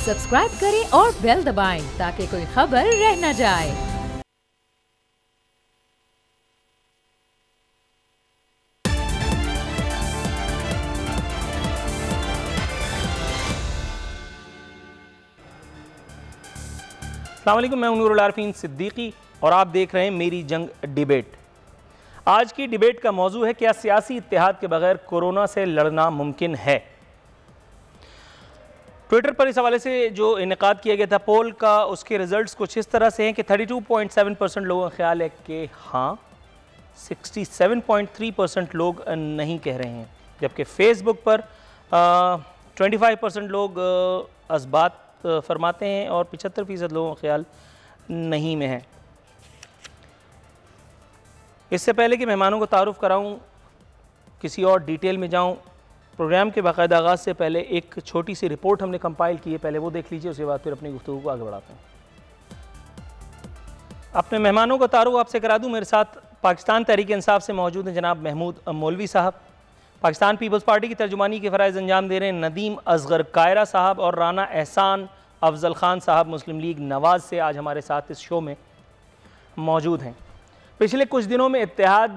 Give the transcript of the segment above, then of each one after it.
Subscribe करें और bell दबाएं ताकि कोई खबर रह न जाए। अस्सलाम वालेकुम, मैं नूरुल आरफीन सिद्दीकी और आप देख रहे हैं मेरी जंग डिबेट। आज की डिबेट का मौजू है, क्या सियासी इत्तेहाद के बगैर कोरोना से लड़ना मुमकिन है। ट्विटर पर इस हवाले से जो इनेकाद किया गया था पोल का, उसके रिजल्ट्स कुछ इस तरह से हैं कि 32.7% लोगों का ख्याल है कि हाँ, 67.3% लोग नहीं कह रहे हैं, जबकि फेसबुक पर 25% लोग असबात फरमाते हैं और 75% लोगों का ख्याल नहीं में है। इससे पहले कि मेहमानों को तारुफ़ कराऊं, किसी और डिटेल में जाऊं, प्रोग्राम के बाकायदा आगाज़ से पहले एक छोटी सी रिपोर्ट हमने कंपाइल की है, पहले वो देख लीजिए, उसके बाद फिर अपनी गुफ्तगू को आगे बढ़ाते हैं। अपने मेहमानों का तारुफ़ आपसे करा दूं, मेरे साथ पाकिस्तान तहरीक इंसाफ से मौजूद हैं जनाब महमूद मौलवी साहब, पाकिस्तान पीपल्स पार्टी की तर्जुमानी के फ़राइज़ अंजाम दे रहे हैं नदीम असगर कायरा साहब, और राना एहसान अफजल ख़ान साहब मुस्लिम लीग नवाज़ से आज हमारे साथ इस शो में मौजूद हैं। पिछले कुछ दिनों में इत्तेहाद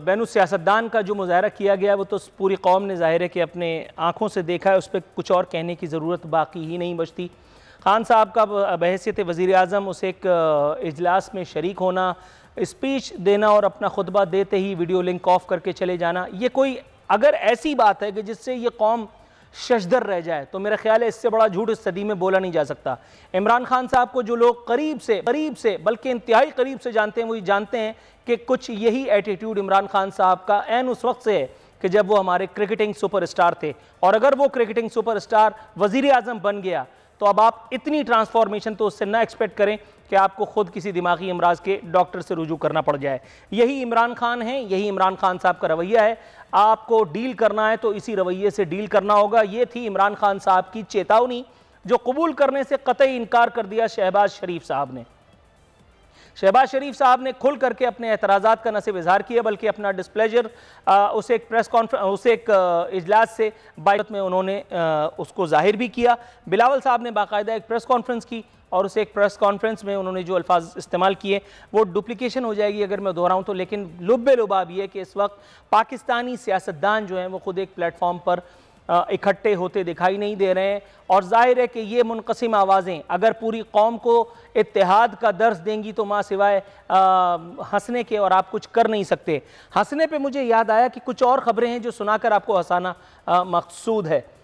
बैनु सियासतदान का जो मुज़ाहरा किया गया, वो तो पूरी कौम ने ज़ाहिर है कि अपने आँखों से देखा है, उस पर कुछ और कहने की ज़रूरत बाकी ही नहीं बचती। खान साहब का बहैसियत वज़ीर आज़म उस एक इजलास में शरीक होना, स्पीच देना और अपना खुतबा देते ही वीडियो लिंक ऑफ करके चले जाना, ये कोई अगर ऐसी बात है कि जिससे ये कौम शशदर रह जाए तो मेरा ख्याल है इससे बड़ा झूठ इस सदी में बोला नहीं जा सकता। इमरान खान साहब को जो लोग करीब से बल्कि इंतहाई करीब से जानते हैं, वो जानते हैं कि कुछ यही एटीट्यूड इमरान खान साहब का ऐन उस वक्त से है कि जब वो हमारे क्रिकेटिंग सुपरस्टार थे, और अगर वो क्रिकेटिंग सुपरस्टार वज़ीर आज़म बन गया तो अब आप इतनी ट्रांसफॉर्मेशन तो उससे ना एक्सपेक्ट करें कि आपको खुद किसी दिमागी अमराज के डॉक्टर से रुजू करना पड़ जाए। यही इमरान खान है, यही इमरान खान साहब का रवैया है। आपको डील करना है तो इसी रवैये से डील करना होगा। ये थी इमरान खान साहब की चेतावनी, जो कबूल करने से कतई इनकार कर दिया शहबाज शरीफ साहब ने। शहबाज शरीफ साहब ने खुल करके अपने एतराज़ात का न सिर्फ इजहार किया बल्कि अपना डिस्प्लेजर उसे एक प्रेस कॉन्फ्रेंस, उसे एक इजलास से बायत में उन्होंने उसको जाहिर भी किया। बिलावल साहब ने बाकायदा एक प्रेस कॉन्फ्रेंस की और उस एक प्रेस कॉन्फ्रेंस में उन्होंने जो अल्फाज इस्तेमाल किए वो डुप्लिकेशन हो जाएगी अगर मैं दोहराऊँ तो, लेकिन लुब्बे लुबाब ये कि इस वक्त पाकिस्तानी सियासतदान जो हैं वो खुद एक प्लेटफॉर्म पर इकट्ठे होते दिखाई नहीं दे रहे हैं, और जाहिर है कि ये मुनक़सिम आवाज़ें अगर पूरी कौम को इत्तेहाद का दर्स देंगी तो माँ सिवाय हंसने के और आप कुछ कर नहीं सकते। हंसने पे मुझे याद आया कि कुछ और ख़बरें हैं जो सुनाकर आपको हंसाना मकसूद है।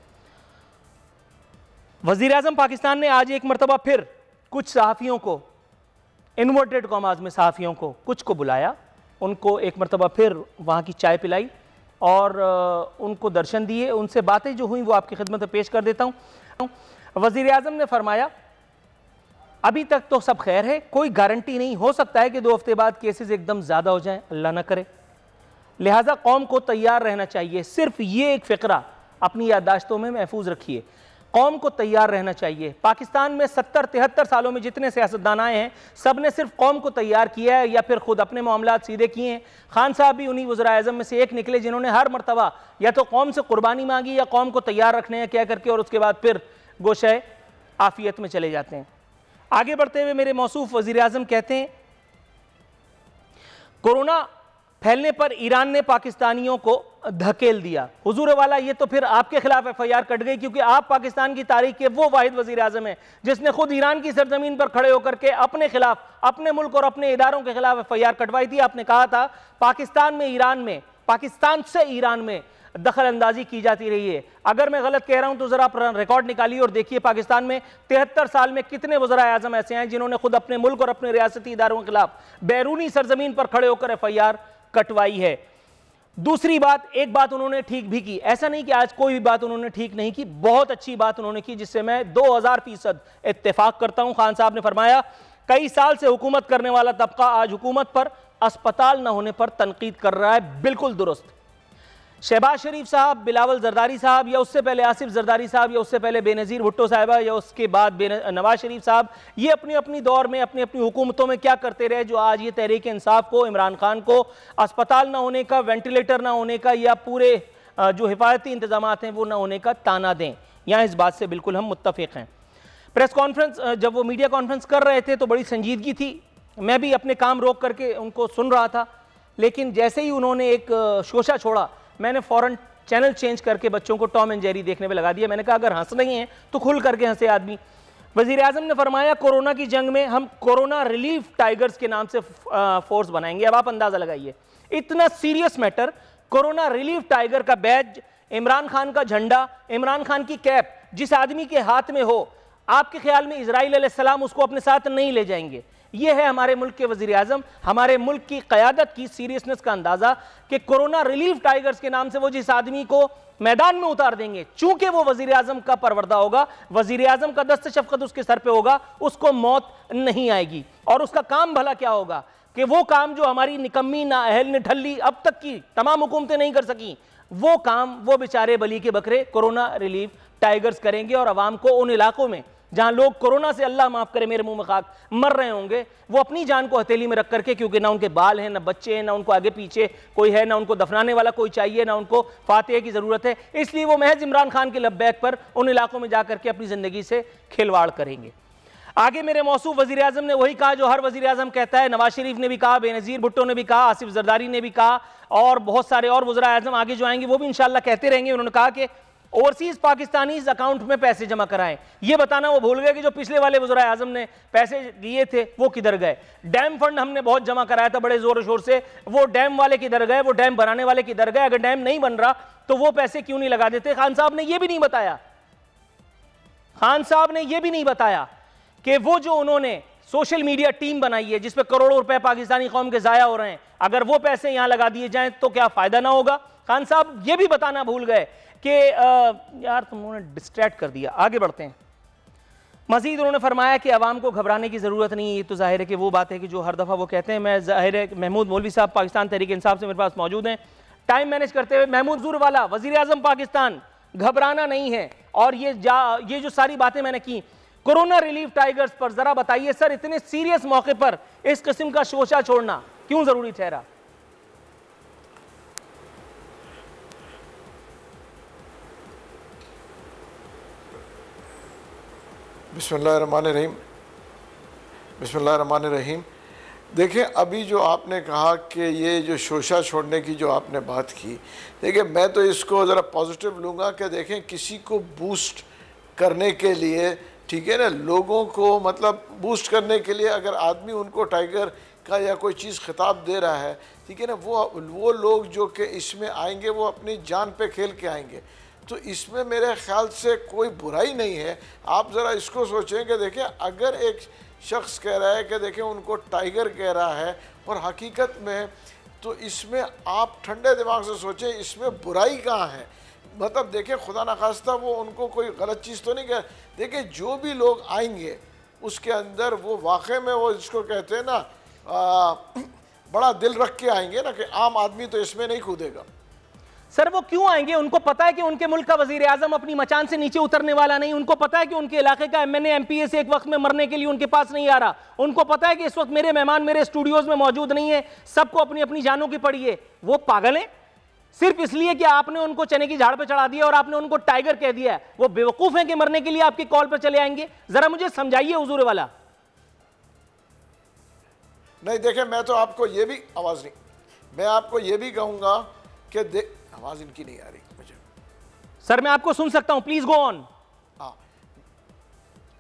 वज़ीर आज़म पाकिस्तान ने आज एक मरतबा फिर कुछ सहाफ़ियों को, इन्वर्टेड कॉमास में सहाफ़ियों को, कुछ को बुलाया, उनको एक मरतबा फिर वहाँ की चाय पिलाई और उनको दर्शन दिए। उनसे बातें जो हुई वो आपकी खिदमत में पेश कर देता हूँ। वज़ीर आज़म ने फरमाया, अभी तक तो सब खैर है, कोई गारंटी नहीं, हो सकता है कि 2 हफ्ते बाद केसेस एकदम ज़्यादा हो जाएं, अल्लाह ना करे, लिहाजा कौम को तैयार रहना चाहिए। सिर्फ ये एक फ़िक्रा अपनी याददाश्तों में महफूज रखिए, कौम को तैयार रहना चाहिए। पाकिस्तान में 70-73 सालों में जितने सियासतदान आए हैं, सब ने सिर्फ कौम को तैयार किया है या फिर खुद अपने मामलात सीधे किए हैं। खान साहब भी उन्हीं वज़ीर आज़म में से एक निकले जिन्होंने हर मरतबा या तो कौम से कुर्बानी मांगी या कौम को तैयार रखने हैं क्या करके, और उसके बाद फिर गोशे आफियत में चले जाते हैं। आगे बढ़ते हुए मेरे मौसूफ वज़ीर आज़म कहते हैं, कोरोना फैलने पर ईरान ने पाकिस्तानियों को धकेल दिया। हुजूर वाला, ये तो फिर आपके खिलाफ FIR कट गई, क्योंकि आप पाकिस्तान की तारीख के वो वाहिद वज़ीर आज़म हैं जिसने खुद ईरान की सरजमीन पर खड़े होकर के अपने खिलाफ, अपने मुल्क और अपने इदारों के खिलाफ FIR कटवाई थी। आपने कहा था पाकिस्तान से ईरान में दखल अंदाजी की जाती रही है। अगर मैं गलत कह रहा हूं तो जरा रिकॉर्ड निकालिए और देखिए पाकिस्तान में 73 साल में कितने वज़ीर आज़म ऐसे हैं जिन्होंने खुद अपने मुल्क और अपने रियासती इदारों के खिलाफ बैरूनी सरजमीन पर खड़े होकर FIR कटवाई है। दूसरी बात, एक बात उन्होंने ठीक भी की, ऐसा नहीं कि आज कोई भी बात उन्होंने ठीक नहीं की, बहुत अच्छी बात उन्होंने की जिससे मैं 2000% इत्तेफाक करता हूं। खान साहब ने फरमाया, कई साल से हुकूमत करने वाला तबका आज हुकूमत पर अस्पताल न होने पर तनकीद कर रहा है। बिल्कुल दुरुस्त। शहबाज शरीफ साहब, बिलावल जरदारी साहब, या उससे पहले आसिफ जरदारी साहब, या उससे पहले बेनज़ीर भुट्टो साहिबा, या उसके बाद नवाज शरीफ साहब, ये अपनी अपनी दौर में अपनी अपनी हुकूमतों में क्या करते रहे जो आज ये तहरीक इंसाफ को, इमरान खान को अस्पताल ना होने का, वेंटिलेटर ना होने का, या पूरे जो हिफाजती इंतजाम हैं वो ना होने का ताना दें। यहाँ इस बात से बिल्कुल हम मुत्तफिक हैं। प्रेस कॉन्फ्रेंस, जब वो मीडिया कॉन्फ्रेंस कर रहे थे तो बड़ी संजीदगी थी, मैं भी अपने काम रोक करके उनको सुन रहा था, लेकिन जैसे ही उन्होंने एक शोशा छोड़ा मैंने फ़ौरन चैनल चेंज करके बच्चों को टॉम एंड जेरी देखने में लगा दिया। मैंने कहा अगर हंस नहीं है तो खुल करके हंसे आदमी। वज़ीर आज़म ने फरमाया कोरोना की जंग में हम कोरोना रिलीफ टाइगर्स के नाम से फोर्स बनाएंगे। अब आप अंदाज़ा लगाइए, इतना serious matter, corona relief tiger का बैज, इमरान खान का झंडा, इमरान खान की कैप जिस आदमी के हाथ में हो, आपके ख्याल में इजराइल अलैहिस्सलाम उसको अपने साथ नहीं ले जाएंगे? यह है हमारे मुल्क के वज़ीर आज़म, हमारे मुल्क की क़यादत की सीरियसनेस का अंदाज़ा कि कोरोना रिलीफ टाइगर्स के नाम से वो जिस आदमी को मैदान में उतार देंगे, चूंकि वो वज़ीर आज़म का परवरदा होगा, वज़ीर आज़म का दस्त शफ़क़त उसके सर पे होगा, उसको मौत नहीं आएगी। और उसका काम भला क्या होगा कि वो काम जो हमारी निकम्मी नाअहल ने ढल्ली अब तक की तमाम हुकूमतें नहीं कर सकी, वो काम वो बेचारे बली के बकरे कोरोना रिलीफ टाइगर्स करेंगे और आवाम को उन इलाकों में जहां लोग कोरोना से, अल्लाह माफ करे मेरे मुंह में खाक, मर रहे होंगे, वो अपनी जान को हथेली में रख करके, क्योंकि ना उनके बाल हैं, ना बच्चे हैं, ना उनको आगे पीछे कोई है, ना उनको दफनाने वाला कोई चाहिए, ना उनको फातिहा की ज़रूरत है, इसलिए वो महज इमरान खान के लब्बैक पर उन इलाकों में जाकर के अपनी ज़िंदगी से खिलवाड़ करेंगे। आगे मेरे मौसूफ वज़ीर आज़म ने वही कहा जो हर वज़ीर आज़म कहता है, नवाज शरीफ ने भी कहा, बेनज़ीर भुट्टो ने भी कहा, आसिफ जरदारी ने भी कहा, और बहुत सारे और वज़ीर आज़म आगे जो आएंगे वो भी इंशाअल्लाह कहते रहेंगे। उन्होंने कहा कि ओवरसीज पाकिस्तानीज अकाउंट में पैसे जमा कराएं। ये बताना वो भूल गए कि जो पिछले वाले वज़ीर आज़म ने पैसे दिए थे वो किधर गए। डैम फंड हमने बहुत जमा कराया था बड़े जोर शोर से, वो डैम वाले किधर गए, वो डैम बनाने वाले किधर गए, अगर डैम नहीं बन रहा तो वो पैसे क्यों नहीं लगा देते। खान साहब ने ये भी नहीं बताया, खान साहब ने ये भी नहीं बताया कि वो जो उन्होंने सोशल मीडिया टीम बनाई है जिसपे करोड़ों रुपए पाकिस्तानी कौम के जाया हो रहे हैं, अगर वो पैसे यहां लगा दिए जाएं तो क्या फायदा ना होगा। खान साहब ये भी बताना भूल गए कि यार तुमने डिस्ट्रैक्ट कर दिया। आगे बढ़ते हैं। मजीद उन्होंने फरमाया कि आवाम को घबराने की ज़रूरत नहीं है। ये तो जाहिर है कि वो बात है कि जो हर दफ़ा वो कहते हैं। मैं जाहिर है महमूद मौलवी साहब पाकिस्तान तहरीक इंसाफ से मेरे पास मौजूद हैं, टाइम मैनेज करते हुए। महमूद ज़ूरवाला, वज़ीर आज़म पाकिस्तान, घबराना नहीं है। और ये जो सारी बातें मैंने की कोरोना रिलीफ टाइगर्स पर, ज़रा बताइए सर, इतने सीरियस मौके पर इस किस्म का शोशा छोड़ना क्यों ज़रूरी ठहरा? बिस्मिल्लाहिर्रहमानिर्रहीम, बिस्मिल्लाहिर्रहमानिर्रहीम। देखिए, अभी जो आपने कहा कि ये जो शोशा छोड़ने की जो आपने बात की, देखिए मैं तो इसको ज़रा पॉजिटिव लूँगा कि देखें किसी को बूस्ट करने के लिए, ठीक है ना, लोगों को मतलब बूस्ट करने के लिए अगर आदमी उनको टाइगर का या कोई चीज़ खिताब दे रहा है, ठीक है ना, वो लोग जो कि इसमें आएंगे वो अपनी जान पे खेल के आएंगे, तो इसमें मेरे ख़्याल से कोई बुराई नहीं है। आप ज़रा इसको सोचें कि देखें अगर एक शख्स कह रहा है कि देखें उनको टाइगर कह रहा है, और हकीकत में तो इसमें आप ठंडे दिमाग से सोचें इसमें बुराई कहाँ है। मतलब देखिए, खुदा न खास्ता वो उनको कोई गलत चीज़ तो नहीं कह, देखिए जो भी लोग आएंगे उसके अंदर वो वाकई में वो जिसको कहते हैं ना बड़ा दिल रख के आएंगे ना, कि आम आदमी तो इसमें नहीं कूदेगा। सर वो क्यों आएंगे? उनको पता है कि उनके मुल्क का वजीर आजम अपनी मचान से नीचे उतरने वाला नहीं। उनको पता है कि उनके इलाके का MNA MPS एक वक्त में मरने के लिए उनके पास नहीं आ रहा। उनको पता है कि इस वक्त मेरे मेहमान मेरे स्टूडियोज में मौजूद नहीं है, सबको अपनी अपनी जानों की पड़ी है। वो पागल हैं सिर्फ इसलिए कि आपने उनको चने की झाड़ पर चढ़ा दिया और आपने उनको टाइगर कह दिया है। वो बेवकूफ हैं कि मरने के लिए आपकी कॉल पर चले आएंगे? जरा मुझे समझाइए हुजूर वाला। नहीं देखें, मैं तो आपको ये भी आवाज़ नहीं, मैं आपको ये भी कहूँगा कि आवाज़ इनकी नहीं आ रही मुझे। सर मैं आपको सुन सकता हूँ, प्लीज गो ऑन। हाँ,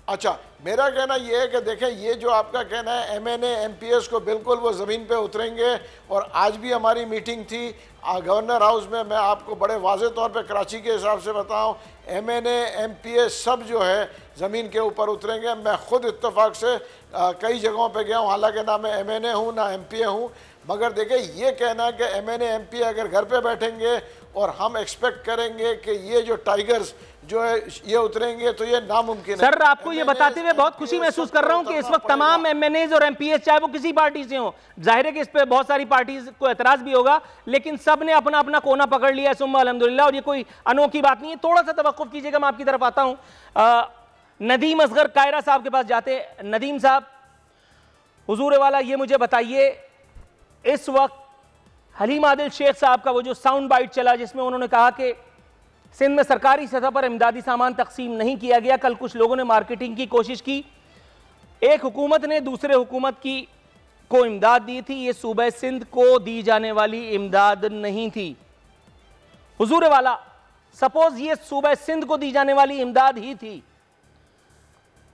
अच्छा, मेरा कहना यह है कि देखें ये जो आपका कहना है MNA MPS को बिल्कुल वो ज़मीन पे उतरेंगे, और आज भी हमारी मीटिंग थी गवर्नर हाउस में। मैं आपको बड़े वाज़े तौर पे कराची के हिसाब से बताऊं, MNA MPS सब जो है ज़मीन के ऊपर उतरेंगे। मैं ख़ुद इत्तेफाक से कई जगहों पे गया हूं, हालांकि ना मैं MNA हूं ना MPA हूं, मगर देखिए ये कहना कि MNA MPA अगर घर पे बैठेंगे और हम एक्सपेक्ट करेंगे कि ये जो टाइगर्स जो है ये उतरेंगे, तो ये नामुमकिन है। सर आपको ये बताते हुए बहुत खुशी महसूस कर रहा हूं कि इस वक्त तमाम MNAs और MPS चाहे वो किसी पार्टी से हों, जाहिर है कि इस पे बहुत सारी पार्टीज को एतराज भी होगा, लेकिन सब ने अपना अपना कोना पकड़ लिया है, सुम्मा अल्हम्दुलिल्लाह। और ये कोई अनोखी बात नहीं है। थोड़ा सा तवक्कुफ कीजिएगा, मैं आपकी तरफ आता हूं। नदीम असगर कायरा साहब के पास जाते। नदीम साहब, हुजूर वाला, ये मुझे बताइए, इस वक्त हलीम आदिल शेख साहब का वो जो साउंड बाइट चला जिसमें उन्होंने कहा कि सिंध में सरकारी सतह पर इमदादी सामान तकसीम नहीं किया गया। कल कुछ लोगों ने मार्केटिंग की कोशिश की, एक हुकूमत ने दूसरे हुकूमत को इमदाद दी थी, ये सूबे सिंध को दी जाने वाली इमदाद नहीं थी। हुजूर वाला, सपोज ये सूबे सिंध को दी जाने वाली इमदाद ही थी,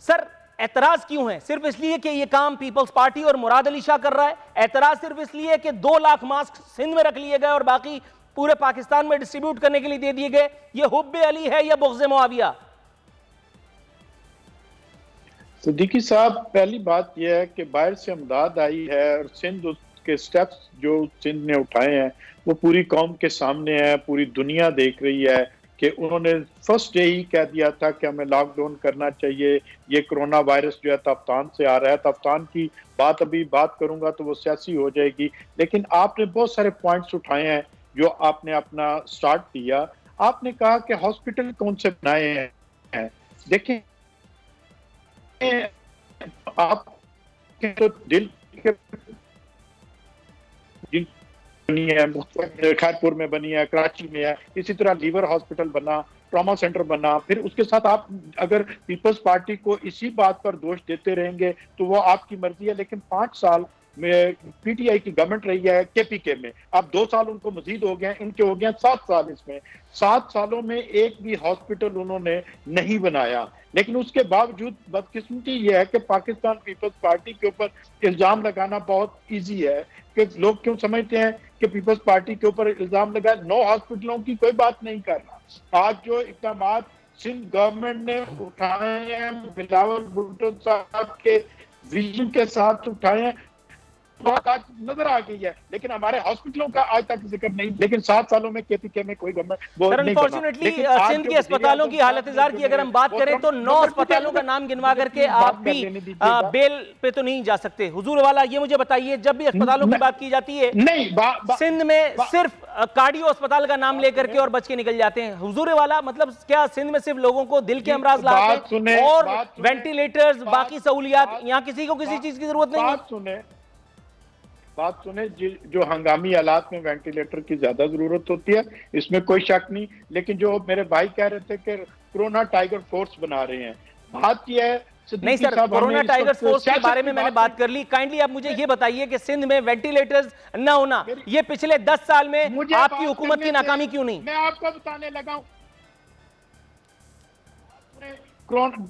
सर एतराज क्यों है? सिर्फ इसलिए कि ये काम पीपल्स पार्टी और मुराद अली शाह कर रहा है? एतराज सिर्फ इसलिए कि 2 लाख मास्क सिंध में रख लिए गए और बाकी पूरे पाकिस्तान में डिस्ट्रीब्यूट करने के लिए दे दिए गए? ये हुब्बे अली है या बुग़्ज़े मुआविया? सिद्दीकी साहब, पहली बात यह है कि बाहर से इमदाद आई है और सिंध उसके स्टेप्स जो सिंध ने उठाए हैं वो पूरी कौम के सामने है, पूरी दुनिया देख रही है कि उन्होंने फर्स्ट डे ही कह दिया था कि हमें लॉकडाउन करना चाहिए, ये कोरोना वायरस जो है तफ्तान से आ रहा है। तफ्तान की अभी बात करूंगा तो वो सियासी हो जाएगी, लेकिन आपने बहुत सारे पॉइंट्स उठाए हैं जो आपने अपना स्टार्ट दिया। आपने कहा कि हॉस्पिटल कौन से बनाए हैं। देखें, आप तो दिल के बनी है, खैरपुर में बनी है, कराची में है, इसी तरह लीवर हॉस्पिटल बना, ट्रॉमा सेंटर बना। फिर उसके साथ आप अगर पीपल्स पार्टी को इसी बात पर दोष देते रहेंगे तो वो आपकी मर्जी है, लेकिन 5 साल में पीटीआई की गवर्नमेंट रही है केपीके में, अब 2 साल उनको मजीद हो गए, इनके हो गए 7 साल। इसमें 7 सालों में एक भी हॉस्पिटल उन्होंने नहीं बनाया। लेकिन उसके बावजूद बदकिस्मती यह है कि पाकिस्तान पीपल्स पार्टी के ऊपर इल्जाम लगाना बहुत इजी है कि लोग क्यों समझते हैं कि पीपल्स पार्टी के ऊपर इल्जाम लगा। 9 हॉस्पिटलों की कोई बात नहीं कर रहा। आज जो इक़दाम सिंध गवर्नमेंट ने उठाए हैं, बिलावल भुट्टो साहब के विजन के साथ उठाए हैं, बात आज नजर आ गई है, लेकिन हमारे हॉस्पिटलों का आज तक जिक्र नहीं। लेकिन 7 सालों में केपीके में कोई गवर्नमेंट अनफॉर्चुनेटली सिंध के अस्पतालों की हालत इज़ार की अगर हम बात करें तो 9 अस्पतालों का नाम गिनवा करके आप भी बेल पे तो नहीं जा सकते। हुजूर वाला, ये मुझे बताइए, जब भी अस्पतालों की बात की जाती है नहीं, सिंध में सिर्फ कार्डियो अस्पताल का नाम लेकर के और बच के निकल जाते हैं। हुजूर वाला, मतलब क्या सिंध में सिर्फ लोगों को दिल के अमराज लाते और वेंटिलेटर्स, बाकी सहूलियात, यहाँ किसी को किसी चीज की जरूरत नहीं? बात सुने, जो हंगामी हालात में वेंटिलेटर की ज्यादा जरूरत होती है, इसमें कोई शक नहीं। लेकिन जो मेरे भाई कह रहे थे कि कोरोना टाइगर फोर्स बना रहे हैं, बात यह है नहीं सर, कोरोना टाइगर फोर्स के बारे में मैंने बात कर ली। काइंडली आप मुझे ये बताइए कि सिंध में वेंटिलेटर्स न होना, ये पिछले 10 साल में आपकी हुकूमत की नाकामी क्यों नहीं? मैं आपको बताने लगा हूं,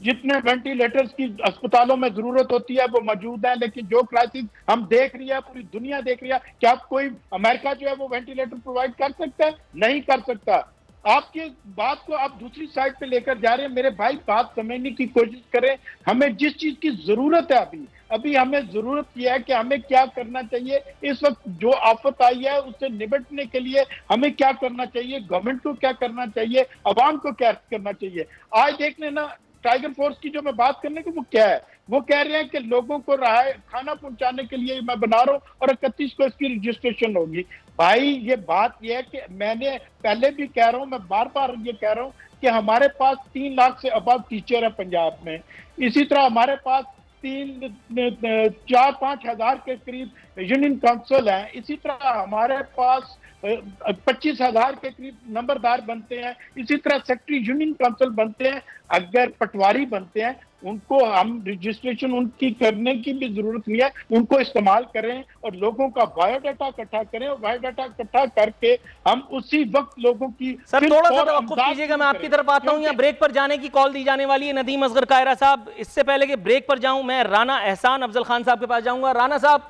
जितने वेंटिलेटर्स की अस्पतालों में जरूरत होती है वो मौजूद है, लेकिन जो क्राइसिस हम देख रही है, पूरी दुनिया देख रही है, क्या कोई अमेरिका जो है वो वेंटिलेटर प्रोवाइड कर सकता है? नहीं कर सकता। आपकी बात को आप दूसरी साइड पे लेकर जा रहे हैं। मेरे भाई, बात समझने की कोशिश करें। हमें जिस चीज की जरूरत है अभी हमें जरूरत यह है कि हमें क्या करना चाहिए। इस वक्त जो आफत आई है उससे निपटने के लिए हमें क्या करना चाहिए, गवर्नमेंट को क्या करना चाहिए, अवाम को क्या करना चाहिए। आज देख लेना, टाइगर फोर्स की जो मैं बात करने की, वो क्या है? वो कह रहे हैं कि लोगों को खाना पहुंचाने के लिए मैं बना रहा हूं और 31 को इसकी रजिस्ट्रेशन होगी। भाई, ये बात ये है कि मैंने पहले भी कह रहा हूं, मैं बार बार ये कह रहा हूं कि हमारे पास 3 लाख से अबव टीचर है पंजाब में। इसी तरह हमारे पास 4-5 हजार के करीब यूनियन काउंसिल है। इसी तरह हमारे पास 25,000 के करीब नंबरदार बनते हैं। इसी तरह सेक्रेटरी यूनियन काउंसिल बनते हैं। अगर पटवारी बनते हैं, उनको हम रजिस्ट्रेशन उनकी करने की भी जरूरत नहीं है, उनको इस्तेमाल करें और लोगों का बायोडाटा इकट्ठा करें और बायोडाटा इकट्ठा करके हम उसी वक्त लोगों की। सर, थोड़ा सा तवक्कुफ कीजिएगा, मैं आपकी तरफ आता हूं। यहाँ ब्रेक पर जाने की कॉल दी जाने वाली है नदीम असगर कायरा साहब। इससे पहले कि ब्रेक पर जाऊं, मैं राना एहसान अफजल खान साहब के पास जाऊंगा। राना साहब,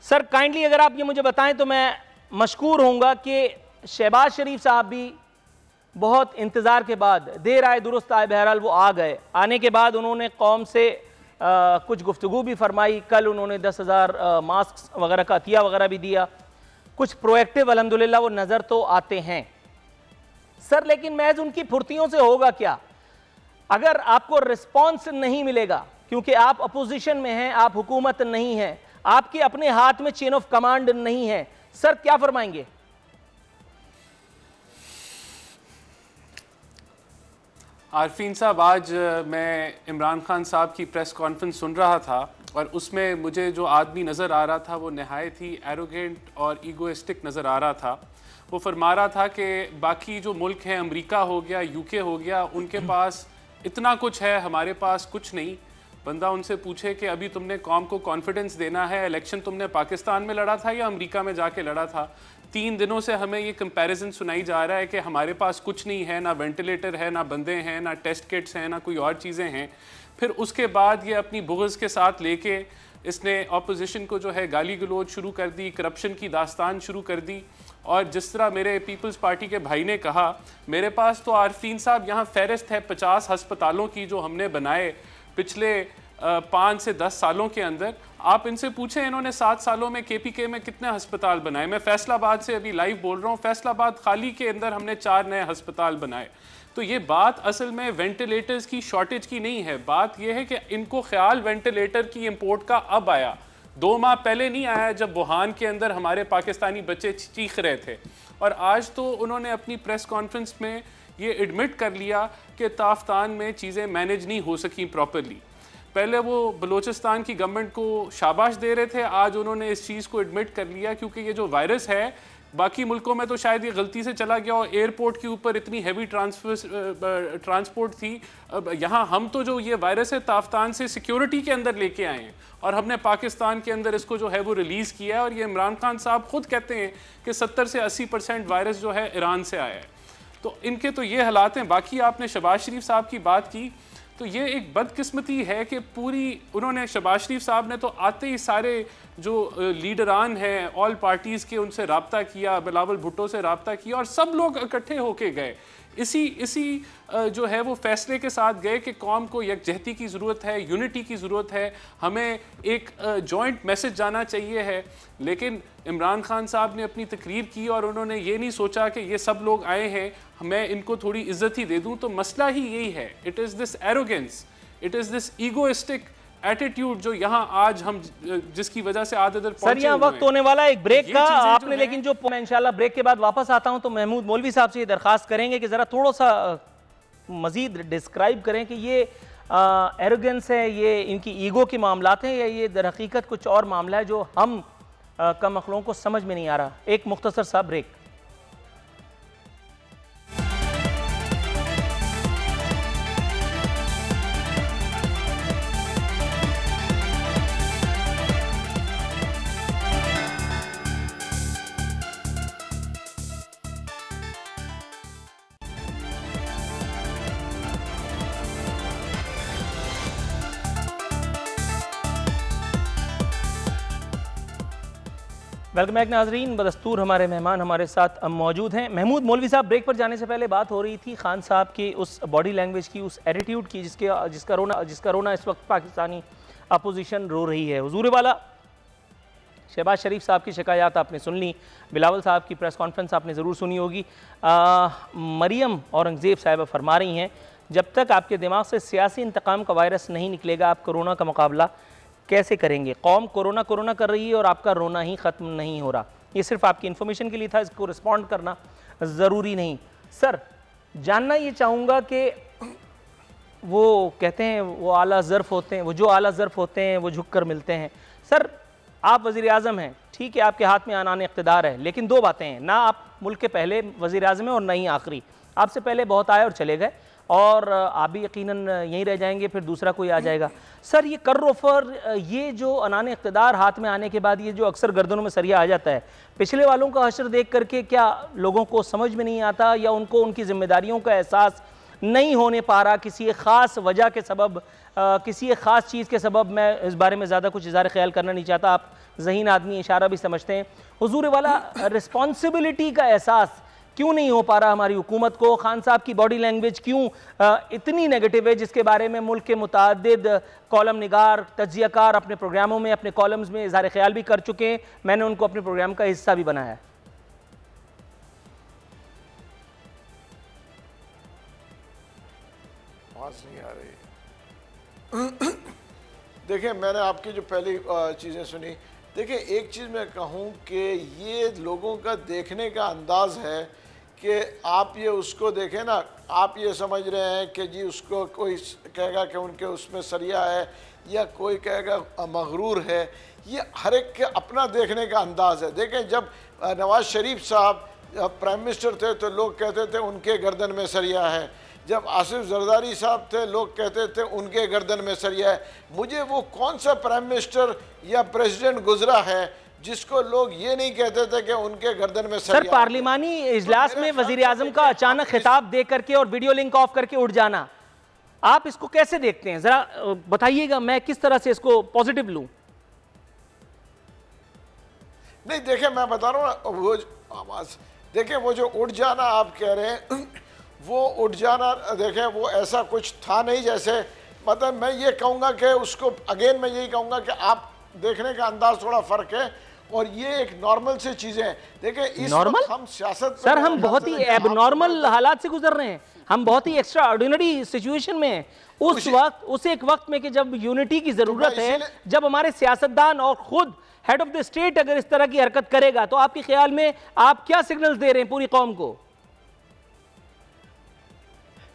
सर काइंडली अगर आप ये मुझे बताएं तो मैं मशकूर होऊंगा कि शहबाज शरीफ साहब भी बहुत इंतज़ार के बाद, देर आए दुरुस्त आए, बहरहाल वो आ गए। आने के बाद उन्होंने कौम से कुछ गुफ्तगू भी फरमाई। कल उन्होंने 10,000 मास्क वगैरह का अतिया वगैरह भी दिया। कुछ प्रोएक्टिव अल्हम्दुलिल्लाह वो नज़र तो आते हैं सर, लेकिन महज उनकी फुर्तियों से होगा क्या? अगर आपको रिस्पॉन्स नहीं मिलेगा, क्योंकि आप अपोजिशन में हैं, आप हुकूमत नहीं हैं, आपके अपने हाथ में चेन ऑफ कमांड नहीं है, सर क्या फरमाएंगे? आरफीन साहब, आज मैं इमरान खान साहब की प्रेस कॉन्फ्रेंस सुन रहा था और उसमें मुझे जो आदमी नज़र आ रहा था वो नहायत ही एरोगेंट और ईगोइस्टिक नज़र आ रहा था। वो फरमा रहा था कि बाकी जो मुल्क हैं, अमेरिका हो गया, यूके हो गया, उनके पास इतना कुछ है, हमारे पास कुछ नहीं। बंदा उनसे पूछे कि अभी तुमने कौम को कॉन्फिडेंस देना है, इलेक्शन तुमने पाकिस्तान में लड़ा था या अमेरिका में जाके लड़ा था? 3 दिनों से हमें ये कंपैरिजन सुनाई जा रहा है कि हमारे पास कुछ नहीं है, ना वेंटिलेटर है, ना बंदे हैं, ना टेस्ट किट्स हैं, ना कोई और चीज़ें हैं। फिर उसके बाद ये अपनी बुग़्ज़ के साथ लेके इसने अपोजिशन को जो है गाली गलौज शुरू कर दी, करप्शन की दास्तान शुरू कर दी। और जिस तरह मेरे पीपल्स पार्टी के भाई ने कहा, मेरे पास तो आरफीन साहब यहाँ फहरिस्त है 50 हस्पतालों की जो हमने बनाए पिछले 5 से 10 सालों के अंदर। आप इनसे पूछें इन्होंने 7 सालों में केपीके में कितने अस्पताल बनाए। मैं फैसलाबाद से अभी लाइव बोल रहा हूँ, फैसलाबाद खाली के अंदर हमने 4 नए अस्पताल बनाए। तो ये बात असल में वेंटिलेटर्स की शॉर्टेज की नहीं है, बात यह है कि इनको ख्याल वेंटिलेटर की इंपोर्ट का अब आया, 2 माह पहले नहीं आया जब वुहान के अंदर हमारे पाकिस्तानी बच्चे चीख रहे थे। और आज तो उन्होंने अपनी प्रेस कॉन्फ्रेंस में ये एडमिट कर लिया कि ताफ्तान में चीज़ें मैनेज नहीं हो सकी प्रॉपरली। पहले वो बलूचिस्तान की गवर्नमेंट को शाबाश दे रहे थे, आज उन्होंने इस चीज़ को एडमिट कर लिया क्योंकि ये जो वायरस है बाकी मुल्कों में तो शायद ये गलती से चला गया और एयरपोर्ट के ऊपर इतनी हैवी ट्रांसपोर्ट थी। अब यहाँ हम तो जो ये वायरस है ताफ्तान से सिक्योरिटी के अंदर लेके आए हैं और हमने पाकिस्तान के अंदर इसको जो है वो रिलीज़ किया है। और ये इमरान खान साहब खुद कहते हैं कि 70 से 80% वायरस जो है ईरान से आया है। तो इनके तो ये हालात हैं। बाकी आपने शहबाज शरीफ साहब की बात की, तो ये एक बदकिस्मती है कि पूरी उन्होंने शहबाज शरीफ साहब ने तो आते ही सारे जो लीडरान हैं ऑल पार्टीज़ के उनसे रब्ता किया, बिलावल भुट्टो से रब्ता किया और सब लोग इकट्ठे होके गए। इसी जो है वो फैसले के साथ गए कि कौम को यकजहती की ज़रूरत है, यूनिटी की ज़रूरत है, हमें एक जॉइंट मैसेज जाना चाहिए है। लेकिन इमरान खान साहब ने अपनी तकरीर की और उन्होंने ये नहीं सोचा कि ये सब लोग आए हैं, मैं इनको थोड़ी इज्जत ही दे दूं। तो मसला ही यही है, it is this arrogance, it is this egoistic attitude जो यहाँ आज हम जिसकी वजह से आज इधर सर यहाँ वक्त होने वाला है एक ब्रेक का आपने, लेकिन जो मैं इंशाल्लाह ब्रेक के बाद वापस आता हूँ तो महमूद मौलवी साहब से ये दरख्वास्त करेंगे कि ज़रा थोड़ा सा मज़ीद डिस्क्राइब करें कि ये एरोगेंस है, ये इनकी ईगो के मामलात हैं या ये दर हकीकत कुछ और मामला है जो हम कम अक्लों को समझ में नहीं आ रहा। एक मुख्तसर सा ब्रेक। वेलकम बैक नाजरीन, बदस्तूर हमारे मेहमान हमारे साथ मौजूद हैं। महमूद मौलवी साहब, ब्रेक पर जाने से पहले बात हो रही थी खान साहब की उस बॉडी लैंग्वेज की, उस एटीट्यूड की जिसका रोना इस वक्त पाकिस्तानी अपोजिशन रो रही है। हुजूर वाला शहबाज शरीफ साहब की शिकायत आपने सुन ली, बिलावल साहब की प्रेस कॉन्फ्रेंस आपने ज़रूर सुनी होगी। मरियम औरंगज़ेब साहिबा फरमा रही हैं जब तक आपके दिमाग से सियासी इंतकाम का वायरस नहीं निकलेगा आप कोरोना का मुकाबला कैसे करेंगे। कौम कोरोना कोरोना कर रही है और आपका रोना ही ख़त्म नहीं हो रहा। ये सिर्फ आपकी इन्फॉर्मेशन के लिए था, इसको रिस्पॉन्ड करना ज़रूरी नहीं। सर जानना ये चाहूँगा कि वो कहते हैं वो आला ज़र्फ़ होते हैं, वो जो आला ज़र्फ़ होते हैं वो झुक कर मिलते हैं। सर आप वज़ीर आज़म हैं, ठीक है आपके हाथ में आना इक़्तिदार है, लेकिन 2 बातें हैं, ना आप मुल्क के पहले वज़ीर आज़म हैं और ना ही आखिरी। आपसे पहले बहुत आए और चले गए और आप भी यकीनन यहीं रह जाएंगे, फिर दूसरा कोई आ जाएगा। सर ये कर्रोफर, ये जो अनाने इक़्तिदार हाथ में आने के बाद ये जो अक्सर गर्दनों में सरिया आ जाता है, पिछले वालों का हशर देख करके क्या लोगों को समझ में नहीं आता या उनको उनकी जिम्मेदारियों का एहसास नहीं होने पा रहा किसी एक ख़ास वजह के सबब, किसी एक ख़ास चीज़ के सबब? मैं इस बारे में ज़्यादा कुछ इज़हार ख्याल करना नहीं चाहता, आप ज़हीन आदमी, इशारा भी समझते हैं। हुजूर वाला रिस्पॉन्सिबिलिटी का एहसास क्यों नहीं हो पा रहा हमारी हुकूमत को? खान साहब की बॉडी लैंग्वेज क्यों इतनी नेगेटिव है, जिसके बारे में मुल्क के मुतादिद कॉलम निगार, तज्जियाकार अपने प्रोग्रामों में, अपने कॉलम्स में इज़हार ख्याल भी कर चुके हैं, मैंने उनको अपने प्रोग्राम का हिस्सा भी बनाया है। आवाज़ नहीं आ रही। देखिए मैंने आपकी जो पहली चीज़ें सुनी, देखिए एक चीज़ मैं कहूँ कि ये लोगों का देखने का अंदाज़ है कि आप ये उसको देखें ना, आप ये समझ रहे हैं कि जी उसको कोई कहेगा कि उनके उसमें सरिया है या कोई कहेगा मगरूर है, ये हर एक के अपना देखने का अंदाज़ है। देखें जब नवाज़ शरीफ साहब प्राइम मिनिस्टर थे तो लोग कहते थे उनके गर्दन में सरिया है, जब आसिफ जरदारी साहब थे लोग कहते थे उनके गर्दन में सरिया है। मुझे वो कौन सा प्राइम मिनिस्टर या प्रेसिडेंट गुजरा है जिसको लोग ये नहीं कहते थे कि उनके गर्दन में सरिया। सर, पार्लिमानी इजलास में वजीर आजम का अचानक खिताब दे करके और वीडियो लिंक ऑफ करके उठ जाना, आप इसको कैसे देखते हैं, जरा बताइएगा, मैं किस तरह से इसको पॉजिटिव लूं? नहीं देखें, मैं बता रहा हूँ ना, वो आवाज देखें, वो जो उठ जाना आप कह रहे हैं, वो उठ जाना देखें वो ऐसा कुछ था नहीं। जैसे मतलब मैं ये कहूँगा कि उसको अगेन मैं यही कहूँगा कि आप देखने का अंदाज थोड़ा फर्क है, और ये एक नॉर्मल से चीजें हैं। देखिए इस वक्त हम सियासत सर, हम बहुत ही एबनॉर्मल हालात से गुजर रहे हैं, हम बहुत ही एक्स्ट्रा ऑर्डिनरी सिचुएशन में हैं। उस एक वक्त में कि जब यूनिटी की जरूरत है, जब हमारे सियासतदान और खुद हेड ऑफ द स्टेट अगर इस तरह की हरकत करेगा, तो आपके ख्याल में आप क्या सिग्नल्स दे रहे हैं पूरी कौम को?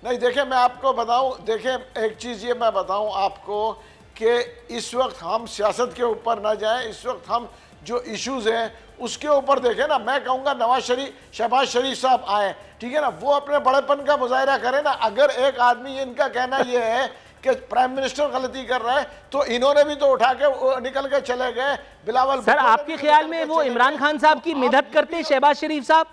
नहीं देखें, मैं आपको बताऊं, देखें एक चीज़ ये मैं बताऊं आपको कि इस वक्त हम सियासत के ऊपर ना जाएं, इस वक्त हम जो इश्यूज हैं उसके ऊपर देखें ना। मैं कहूँगा शहबाज शरीफ साहब आए, ठीक है ना, वो अपने बड़ेपन का मुजाहरा करें ना। अगर एक आदमी इनका कहना ये है कि प्राइम मिनिस्टर गलती कर रहा है, तो इन्होंने भी तो उठा के निकल के चले गए। बिलावल सर, आपके ख्याल में वो इमरान खान साहब की मदद करते शहबाज शरीफ साहब?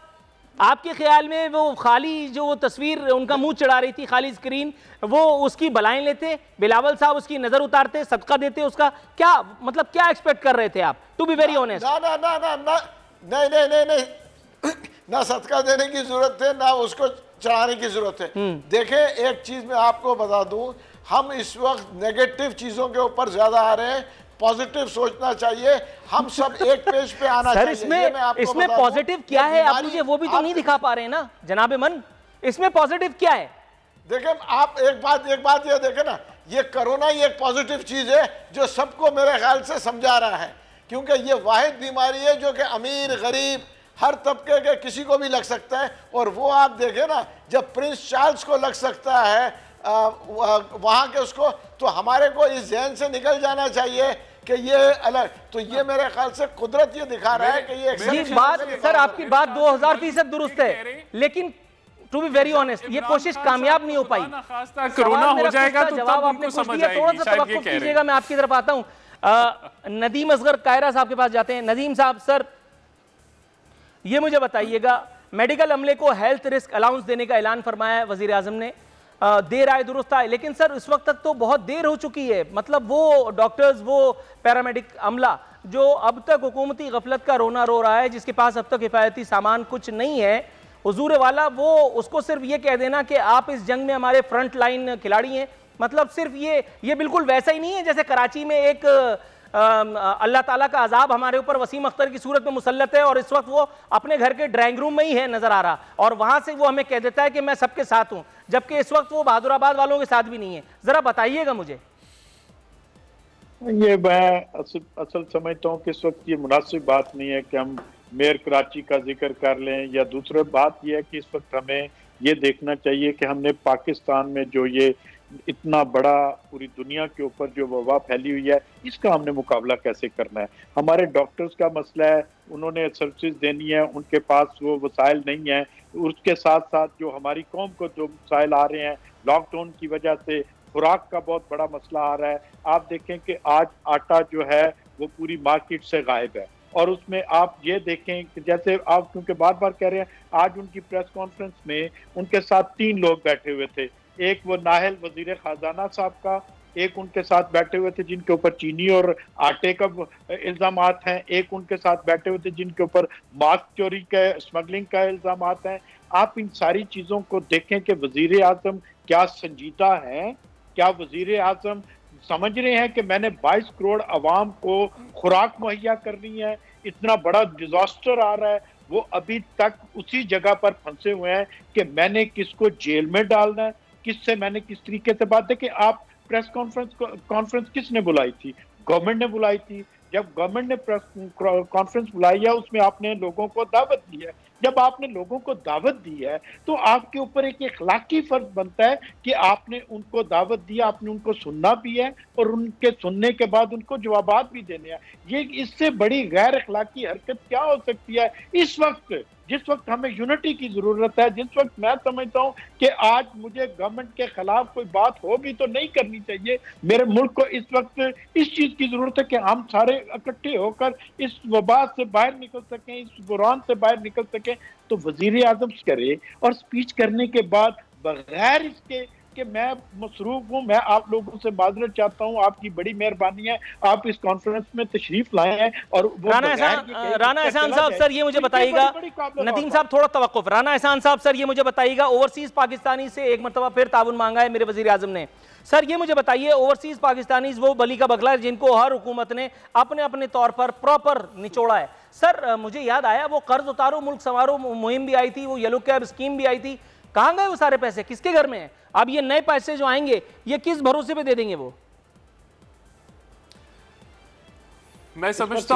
आपके ख्याल में वो खाली जो वो तस्वीर उनका मुंह चढ़ा रही थी, खाली स्क्रीन, वो उसकी बलाएं लेते, बिलावल साहब उसकी नजर उतारते, सदका देते उसका? क्या मतलब क्या एक्सपेक्ट कर रहे थे आप, टू बी वेरी ऑनेस्ट? ना ना ना ना ना नहीं नहीं नहीं नहीं ना सदका देने की जरूरत है, ना उसको चढ़ाने की जरूरत है। देखें एक चीज मैं आपको बता दूं, हम इस वक्त नेगेटिव चीजों के ऊपर ज्यादा आ रहे हैं, पॉजिटिव सोचना चाहिए। हम सब एक पेज पे आना सर, चाहिए। इसमें पॉजिटिव क्या है, आप मुझे वो भी तो नहीं दिखा पा रहे हैं ना जनाब मन, इसमें पॉजिटिव क्या है? देखें आप एक बात ये देखें ना, ये कोरोना ही एक पॉजिटिव चीज है जो सबको मेरे ख्याल से समझा रहा है, क्योंकि ये वाहिद बीमारी है जो कि अमीर गरीब हर तबके के किसी को भी लग सकता है। और वो आप देखें ना, जब प्रिंस चार्ल्स को लग सकता है वहां के उसको, तो हमारे को इस जहन से निकल जाना चाहिए कि ये अलग। तो ये मेरे ख्याल से कुदरत ये दिखा रहा है कि ये बात, सर आपकी बात 2000% दुरुस्त है, लेकिन टू बी वेरी ऑनेस्ट ये कोशिश कामयाब नहीं हो पाई। कोरोना हो जाएगा तो जवाब आपने कुछ दिया, थोड़ा सा तवक्कुफ कीजिएगा, मैं आपकी तरफ आता हूं। नदीम असगर कायरा साहब के पास जाते हैं। नदीम साहब, सर ये मुझे बताइएगा, मेडिकल अमले को हेल्थ रिस्क अलाउंस देने का ऐलान फरमाया है वजीर आजम ने, देर आए दुरुस्त आए, लेकिन सर इस वक्त तक तो बहुत देर हो चुकी है। मतलब वो डॉक्टर्स, वो पैरामेडिक अमला जो अब तक हुकूमती गफलत का रोना रो रहा है, जिसके पास अब तक हिफायती सामान कुछ नहीं है, हुजूर वाला, वो उसको सिर्फ ये कह देना कि आप इस जंग में हमारे फ्रंट लाइन खिलाड़ी हैं। मतलब सिर्फ ये बिल्कुल वैसा ही नहीं है जैसे कराची में एक अल्लाह ताला का अजाब हमारे ऊपर वसीम अख्तर की सूरत में मुसल्लत है, और इस वक्त वो अपने घर के ड्राइंग रूम में ही है नजर आ रहा, और वहां से वो हमें कह देता है कि मैं सबके साथ हूं, जबकि इस वक्त वो बहादुराबाद वालों के साथ भी नहीं है। जरा बताइएगा मुझे। ये मैं असल समझता हूँ कि इस वक्त ये मुनासिब बात नहीं है कि हम मेयर कराची का जिक्र कर लें, या दूसरी बात यह है कि इस वक्त हमें ये देखना चाहिए कि हमने पाकिस्तान में जो ये इतना बड़ा पूरी दुनिया के ऊपर जो वबा फैली हुई है, इसका हमने मुकाबला कैसे करना है। हमारे डॉक्टर्स का मसला है, उन्होंने सर्विसेज देनी है, उनके पास वो वसाइल नहीं है। उसके साथ साथ जो हमारी कौम को जो वसाइल आ रहे हैं लॉकडाउन की वजह से, खुराक का बहुत बड़ा मसला आ रहा है। आप देखें कि आज आटा जो है वो पूरी मार्केट से गायब है, और उसमें आप ये देखें कि जैसे आप क्योंकि बार बार कह रहे हैं, आज उनकी प्रेस कॉन्फ्रेंस में उनके साथ 3 लोग बैठे हुए थे, एक वो नाहल वजीर खजाना साहब का, एक उनके साथ बैठे हुए थे जिनके ऊपर चीनी और आटे का इल्जामात हैं, एक उनके साथ बैठे हुए थे जिनके ऊपर मास्क चोरी का स्मगलिंग का इल्जामात हैं। आप इन सारी चीज़ों को देखें कि वजीर आजम क्या संजीदा हैं, क्या वजीर आजम समझ रहे हैं कि मैंने 22 करोड़ अवाम को खुराक मुहैया करनी है, इतना बड़ा डिजास्टर आ रहा है, वो अभी तक उसी जगह पर फंसे हुए हैं कि मैंने किसको जेल में डालना है, किससे मैंने किस तरीके से बात है। कि आप प्रेस कॉन्फ्रेंस किसने बुलाई थी? गवर्नमेंट ने बुलाई थी। जब गवर्नमेंट ने प्रेस कॉन्फ्रेंस बुलाई है, उसमें आपने लोगों को दावत दी है। जब आपने लोगों को दावत दी है तो आपके ऊपर एक इखलाकी फर्ज बनता है कि आपने उनको दावत दी, आपने उनको सुनना भी है, और उनके सुनने के बाद उनको जवाबात भी देने हैं। ये इससे बड़ी गैर इखलाकी हरकत क्या हो सकती है? इस वक्त जिस वक्त हमें यूनिटी की जरूरत है, जिस वक्त मैं समझता हूँ कि आज मुझे गवर्नमेंट के खिलाफ कोई बात होगी तो नहीं करनी चाहिए। मेरे मुल्क को इस वक्त इस चीज की जरूरत है कि हम सारे इकट्ठे होकर इस वबा से बाहर निकल सकें, इस बुरान से बाहर निकल सकें। तो वजीर आजम करे और स्पीच करने के बाद बगैर इसके कि मैं मसरूफ हूँ, मैं आप लोगों से माजरत चाहता हूँ, आपकी बड़ी मेहरबानी है, आप इस कॉन्फ्रेंस में तशरीफ लाए हैं। और राना एहसान साहब सर ये मुझे बताइएगा, नदीम साहब थोड़ा तवक्कुफ, राना एहसान साहब सर ये मुझे बताइएगा, ओवरसीज पाकिस्तानी से एक मरतबा फिर ताउन मांगा है मेरे वजीर आजम ने। सर ये मुझे बताइए, ओवरसीज पाकिस्तानी वो बली का बगला है जिनको हर हुकूमत ने अपने अपने तौर पर प्रॉपर निचोड़ा है। सर मुझे याद आया वो कर्ज उतारो मुल्क संवारो मुहिम भी आई थी, वो येलो कैब स्कीम भी आई थी, कहां गए वो सारे पैसे, किसके घर में हैं? अब ये नए पैसे जो आएंगे ये किस भरोसे पे दे देंगे वो? मैं समझता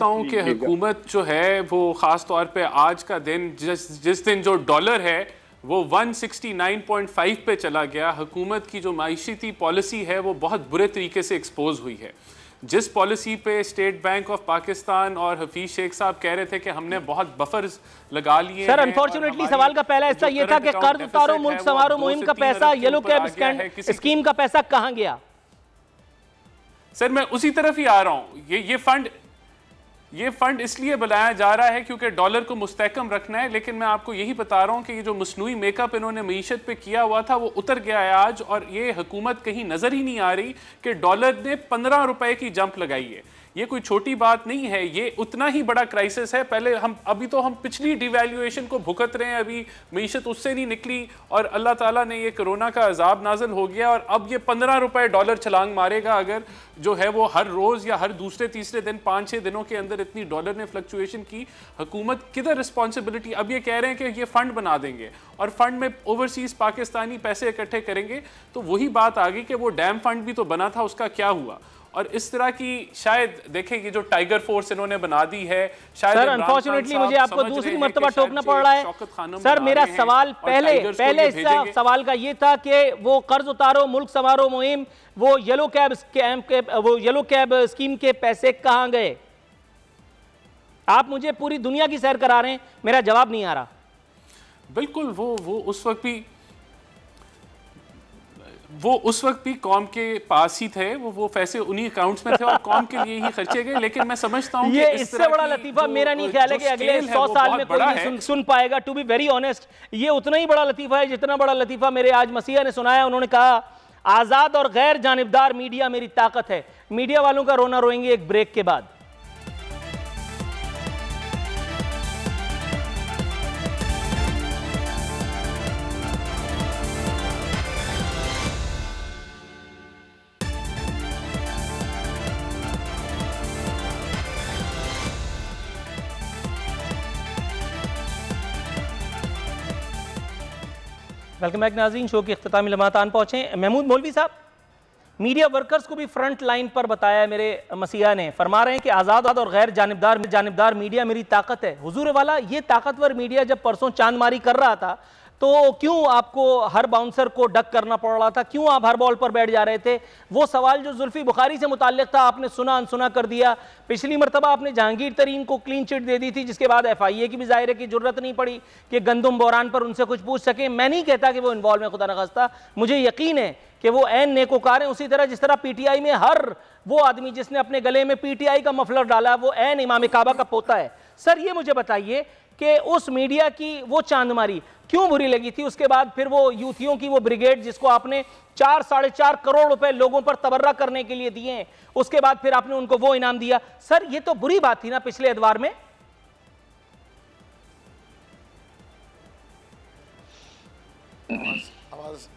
हूं कि हुकूमत जो है वो खास तौर पे आज का दिन जिस दिन जो डॉलर है वो 169.5 पे चला गया, हुकूमत की जो माइशती पॉलिसी है वो बहुत बुरे तरीके से एक्सपोज हुई है। जिस पॉलिसी पे स्टेट बैंक ऑफ पाकिस्तान और हफीज शेख साहब कह रहे थे कि हमने बहुत बफर्स लगा लिए। सर अनफॉर्चुनेटली सवाल का पहला हिस्सा ये था कि कर्ज उतारो मुल्क संवारो मुहिम का पैसा, येलो कैब स्कीम का पैसा कहां गया? सर मैं उसी तरफ ही आ रहा हूं। ये फंड इसलिए बनाया जा रहा है क्योंकि डॉलर को मुस्तहकम रखना है, लेकिन मैं आपको यही बता रहा हूं कि ये जो मसनूई मेकअप इन्होंने मईशत पे किया हुआ था वो उतर गया है आज, और ये हुकूमत कहीं नजर ही नहीं आ रही कि डॉलर ने 15 रुपए की जंप लगाई है। ये कोई छोटी बात नहीं है, ये उतना ही बड़ा क्राइसिस है। पहले अभी तो हम पिछली डिवैल्यूएशन को भुगत रहे हैं, अभी मईशत उससे नहीं निकली और अल्लाह ताला ने ये कोरोना का अजाब नाजल हो गया, और अब ये 15 रुपए डॉलर छलांग मारेगा अगर जो है वो हर रोज या हर दूसरे तीसरे दिन 5-6 दिनों के अंदर इतनी डॉलर ने फ्लक्चुएशन की। हुकूमत किधर रिस्पॉन्सिबिलिटी? अब ये कह रहे हैं कि ये फंड बना देंगे और फंड में ओवरसीज पाकिस्तानी पैसे इकट्ठे करेंगे, तो वही बात आ गई कि वो डैम फंड भी तो बना था, उसका क्या हुआ? और इस तरह की शायद देखें कि जो टाइगर फोर्स इन्होंने बना दी है, शायद सर अनफॉर्चुनेटली मुझे आपको दूसरी मर्तबा टोकना पड़ रहा है। सर मेरा सवाल पहले हिस्सा सवाल का ये था कि वो कर्ज उतारो मुल्क संवारो मुहिम, वो येलो कैब स्कीम के पैसे कहां गए? आप मुझे पूरी दुनिया की सैर करा रहे हैं, मेरा जवाब नहीं आ रहा। बिल्कुल वो उस वक्त भी कौम के पास ही थे, वो पैसे उन्हीं अकाउंट्स में थे और कौम के लिए ही खर्चे गए। लेकिन मैं समझता हूं ये इससे बड़ा लतीफा मेरा नहीं ख्याल है कि अगले 100 साल में कोई सुन पाएगा। टू बी वेरी ऑनेस्ट, ये उतना ही बड़ा लतीफा है जितना बड़ा लतीफा मेरे आज मसीहा ने सुनाया। उन्होंने कहा आजाद और गैर जानिबदार मीडिया मेरी ताकत है। मीडिया वालों का रोना रोएंगे एक ब्रेक के बाद। वेलकम बैक नाज़रीन, शो की इख्तितामी लम्हात आन पहुँचे। महमूद मौलवी साहब, मीडिया वर्कर्स को भी फ्रंट लाइन पर बताया है मेरे मसीहा ने, फरमा रहे हैं कि आज़ाद और गैर जानिबदार मीडिया मेरी ताकत है। हुजूर वाला, ये ताकतवर मीडिया जब परसों चांदमारी कर रहा था तो क्यों आपको हर बाउंसर को डक करना पड़ रहा था? क्यों आप हर बॉल पर बैठ जा रहे थे? वो सवाल जो जुल्फी बुखारी से मुताल्लिक था आपने सुना अनसुना कर दिया। पिछली मरतबा आपने जहांगीर तरीन को क्लीन चिट दे दी थी, जिसके बाद FIA की भी जाहिर है कि जरूरत नहीं पड़ी कि गंदुम बहरान पर उनसे कुछ पूछ सके। मैं नहीं कहता कि वो इन्वॉल्व है, खुदा न खास्ता, मुझे यकीन है कि वो ऐन नेकोकार हैं। उसी तरह जिस तरह PTI में हर वो आदमी जिसने अपने गले में PTI का मफलर डाला वो ऐन इमाम काबा का पोता है। सर ये मुझे बताइए कि उस मीडिया की वो चांदमारी क्यों बुरी लगी थी? उसके बाद फिर वो यूथियों की वो ब्रिगेड जिसको आपने 4-4.5 करोड़ रुपए लोगों पर तबर्रा करने के लिए दिए, उसके बाद फिर आपने उनको वो इनाम दिया। सर ये तो बुरी बात थी ना पिछले एतवार में? आवाज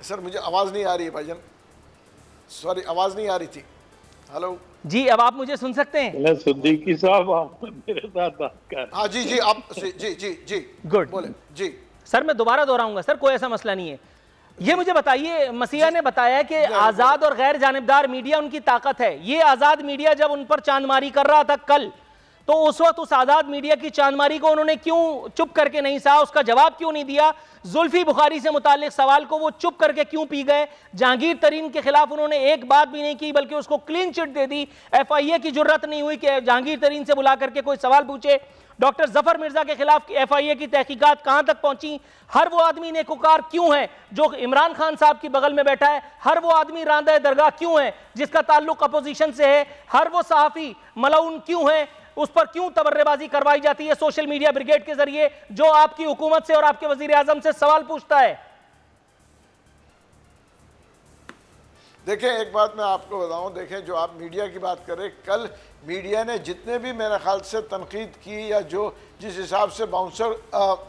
सर मुझे आवाज नहीं आ रही है भाईजान, सॉरी आवाज नहीं आ रही थी। हेलो जी, अब आप मुझे सुन सकते हैं? सिद्दीकी साहब आप मेरे साथ बात कर। हाँ जी आप जी गुड बोले जी। सर मैं दोबारा दोहराऊंगा सर, कोई ऐसा मसला नहीं है। ये मुझे बताइए, मसीहा ने बताया कि आजाद और गैर जानिबदार मीडिया उनकी ताकत है। ये आजाद मीडिया जब उन पर चांदमारी कर रहा था कल, तो उस वक्त उस आज़ाद मीडिया की चांदमारी को उन्होंने क्यों चुप करके नहीं सहा, उसका जवाब क्यों नहीं दिया? जुल्फी बुखारी से मुताल्लिक सवाल को वो चुप करके क्यों पी गए? जहांगीर तरीन के खिलाफ उन्होंने एक बात भी नहीं की, बल्कि उसको क्लीन चिट दे दी। FIA की जुर्रत नहीं हुई कि जहांगीर तरीन से बुला करके कोई सवाल पूछे। डॉक्टर जफर मिर्जा के खिलाफ FIA की तहकीकात कहां तक पहुंची? हर वो आदमी नेकोकार क्यों है जो इमरान खान साहब की बगल में बैठा है? हर वो आदमी रांदा दरगाह क्यों है जिसका ताल्लुक अपोजिशन से है? हर वो सहाफी मलऊन क्यों है? उस पर क्यों तबर्रेबाजी करवाई जाती है सोशल मीडिया ब्रिगेड के जरिए, जो आपकी हुकूमत से और आपके वजीर आजम से सवाल पूछता है? देखें, एक बात मैं आपको बताऊं, देखें जो आप मीडिया की बात कर रहे हैं, कल मीडिया ने जितने भी मेरे ख्याल से तनकीद की या जो जिस हिसाब से बाउंसर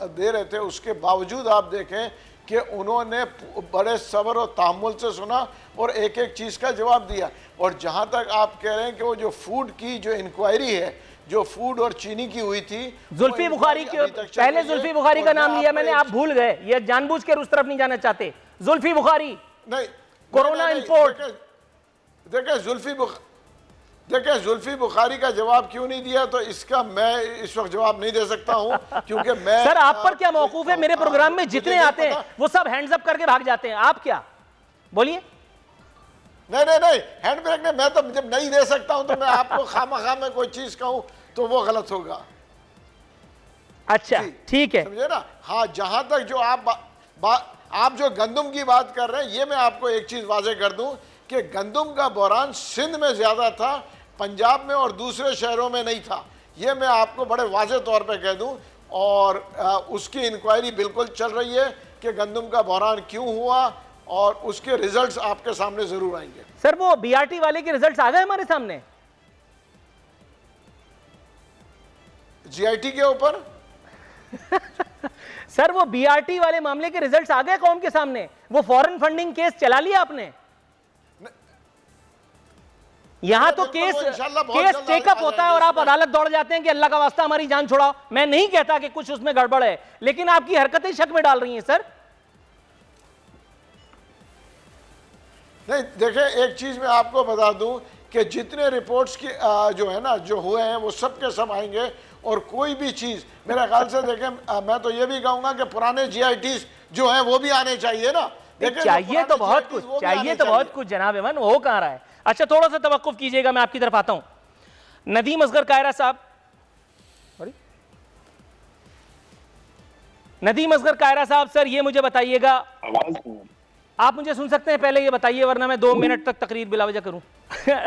दे रहे थे, उसके बावजूद आप देखें कि उन्होंने बड़े सब्र और तहम्मुल से सुना और एक एक चीज़ का जवाब दिया। और जहाँ तक आप कह रहे हैं कि वो जो फूड की जो इंक्वायरी है, जो फूड और चीनी की हुई थी, जुल्फी बुखारी के पहले जुल्फी बुखारी का नाम लिया मैंने, आप भूल गए, ये जानबूझ के उस तरफ नहीं जाना चाहते। जुल्फी बुखारी नहीं, कोरोना इंपोर्ट। देखिए जुल्फी बुखारी का जवाब क्यों नहीं दिया, तो इसका मैं इस वक्त जवाब नहीं दे सकता हूं, क्योंकि मैं सर आप पर क्या मौकूफ है? मेरे प्रोग्राम में जितने आते हैं वो सब हैंड्स अप करके भाग जाते हैं, आप क्या बोलिए? नहीं, हैंड ब्रेक ने, मैं तो जब नहीं दे सकता हूं तो मैं आपको खामखा में कोई चीज कहूं तो वो गलत होगा। अच्छा ठीक है, समझे ना? हाँ, जहां तक जो आप जो गंदम की बात कर रहे हैं, ये मैं आपको एक चीज वाजे कर दूं कि गंदम का बहरान सिंध में ज्यादा था, पंजाब में और दूसरे शहरों में नहीं था। ये मैं आपको बड़े वाजे तौर पे कह दूं, और उसकी इंक्वायरी बिल्कुल चल रही है कि गंदम का बहरान क्यों हुआ, और उसके रिजल्ट्स आपके सामने जरूर आएंगे। सर वो BRT वाले के रिजल्ट्स आ गए हमारे सामने, GIT के ऊपर। सर वो BRT वाले मामले के रिजल्ट्स आ गए कौम के सामने? वो फॉरेन फंडिंग केस चला लिया आपने? यहां तो केस टेकअप होता है और आप अदालत दौड़ जाते हैं कि अल्लाह का वास्ता हमारी जान छुड़ाओ। मैं नहीं कहता कि कुछ उसमें गड़बड़ है, लेकिन आपकी हरकतें शक में डाल रही हैं सर। नहीं, देखें, एक चीज मैं आपको बता दूं कि जितने रिपोर्ट्स की जो है ना, जो हुए हैं, वो सब के सब आएंगे, और कोई भी चीज मेरे ख्याल से देखें, मैं तो ये भी कहूंगा कि पुराने GITs जो हैं वो भी आने चाहिए ना। चाहिए तो बहुत कुछ, चाहिए तो बहुत कुछ जनाब अमन, वो कहाँ रहा है? अच्छा थोड़ा सा तवक्कुफ कीजिएगा, मैं आपकी तरफ आता हूं। नदीम असगर कायरा साहब, नदीम असगर कायरा साहब, सर ये मुझे बताइएगा, आप मुझे सुन सकते हैं? पहले ये बताइए, वरना मैं 2 मिनट तक तकरीर बिलावजा करूं।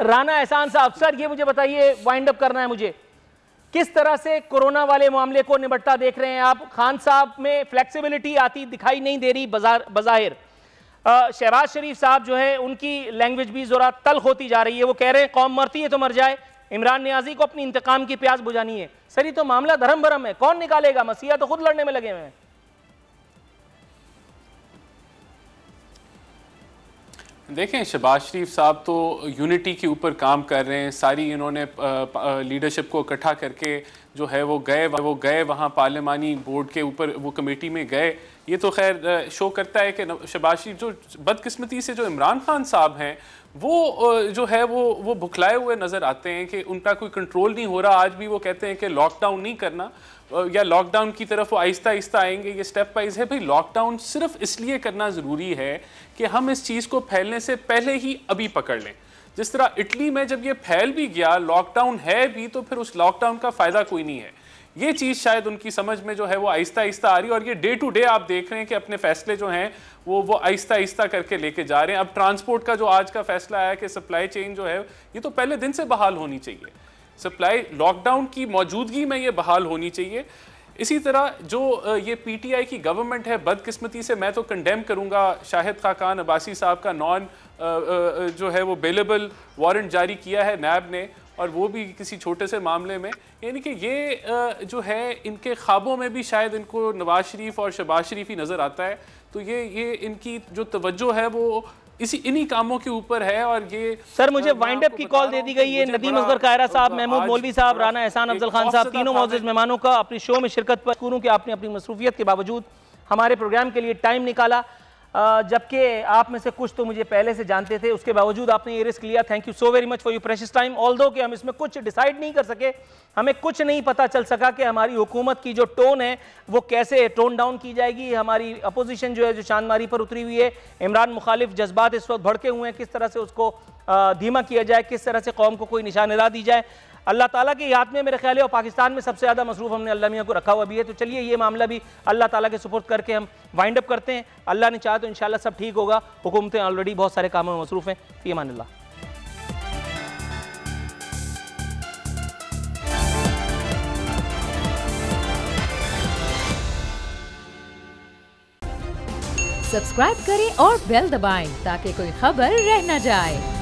राना एहसान साहब, सर ये मुझे बताइए, वाइंड अप करना है मुझे, किस तरह से कोरोना वाले मामले को निपटता देख रहे हैं आप? खान साहब में फ्लेक्सिबिलिटी आती दिखाई नहीं दे रही बज़ाहिर। शहबाज शरीफ साहब जो है, उनकी लैंग्वेज भी ज़रा तल्ख होती जा रही है। वो कह रहे हैं कौम मरती है तो मर जाए, इमरान नियाजी को अपनी इंतकाम की प्यास बुझानी है। सर ये तो मामला धर्म भरम है, कौन निकालेगा? मसीहा तो खुद लड़ने में लगे हुए हैं। देखें, शहबाज शरीफ साहब तो यूनिटी के ऊपर काम कर रहे हैं, सारी इन्होंने लीडरशिप को इकट्ठा करके जो है वो गए वहाँ पार्लिमानी बोर्ड के ऊपर, वो कमेटी में गए। ये तो खैर शो करता है कि शहबाज शरीफ, जो बदकिस्मती से जो इमरान खान साहब हैं, वो जो है वो भुखलाए हुए नज़र आते हैं कि उनका कोई कंट्रोल नहीं हो रहा। आज भी वो कहते हैं कि लॉकडाउन नहीं करना, या लॉकडाउन की तरफ वो आहिस्ता आहिस्ता आएंगे, ये स्टेप वाइज है। भाई लॉकडाउन सिर्फ इसलिए करना ज़रूरी है कि हम इस चीज़ को फैलने से पहले ही अभी पकड़ लें। जिस तरह इटली में जब ये फैल भी गया, लॉकडाउन है भी, तो फिर उस लॉकडाउन का फ़ायदा कोई नहीं है। ये चीज़ शायद उनकी समझ में जो है वो आहिस्ता आहिस्ता आ रही है, और ये डे टू डे आप देख रहे हैं कि अपने फैसले जो हैं वो आहिस्ता आहिस्ता करके लेके जा रहे हैं। अब ट्रांसपोर्ट का जो आज का फैसला आया कि सप्लाई चेन जो है ये तो पहले दिन से बहाल होनी चाहिए, सप्लाई लॉकडाउन की मौजूदगी में ये बहाल होनी चाहिए। इसी तरह जो ये PTI की गवर्नमेंट है, बदकिस्मती से मैं तो कंडेम करूंगा शाहिद खाकान अब्बासी साहब का नॉन जो है वो बेलेबल वारंट जारी किया है नैब ने, और वो भी किसी छोटे से मामले में। यानी कि ये जो है इनके ख्वाबों में भी शायद इनको नवाज शरीफ और शहबाज शरीफ ही नज़र आता है। तो ये इनकी जो तवज्जो है वो इन्हीं कामों के ऊपर है। और ये सर मुझे वाइंड अप की कॉल दे दी गई है। नदीम असगर कायरा साहब, महमूद मौलवी साहब, राना एहसान अफजल खान साहब, तीनों मौजूद मेहमानों का अपनी शो में शिरकत पर करूँ कि आपने अपनी मसरूफियत के बावजूद हमारे प्रोग्राम के लिए टाइम निकाला। जबकि आप में से कुछ तो मुझे पहले से जानते थे, उसके बावजूद आपने ये रिस्क लिया। Thank you so very much for your precious time. Although कि हम इसमें कुछ डिसाइड नहीं कर सके, हमें कुछ नहीं पता चल सका कि हमारी हुकूमत की जो टोन है वो कैसे टोन डाउन की जाएगी। हमारी अपोजिशन जो है, जो चांदमारी पर उतरी हुई है, इमरान मुखालिफ जज्बात इस वक्त भड़के हुए हैं, किस तरह से उसको धीमा किया जाए, किस तरह से कौम को कोई निशानेरा दी जाए। अल्लाह ताला के हाथ में मेरे ख्याल है, और पाकिस्तान में सबसे ज़्यादा मसरूफ़ हमने अल्लाह मियाँ को रखा हुआ भी है। तो चलिए ये मामला भी अल्लाह ताला के सुपुर्द करके हम वाइंड अप करते हैं। अल्लाह ने चाहा तो इंशाल्लाह सब ठीक होगा। हुकूमतें ऑलरेडी बहुत सारे कामों में मसरूफ़ हैं। फ़ी अमानिल्लाह। सब्सक्राइब करें और बेल दबाएं ताकि कोई खबर रह न जाए।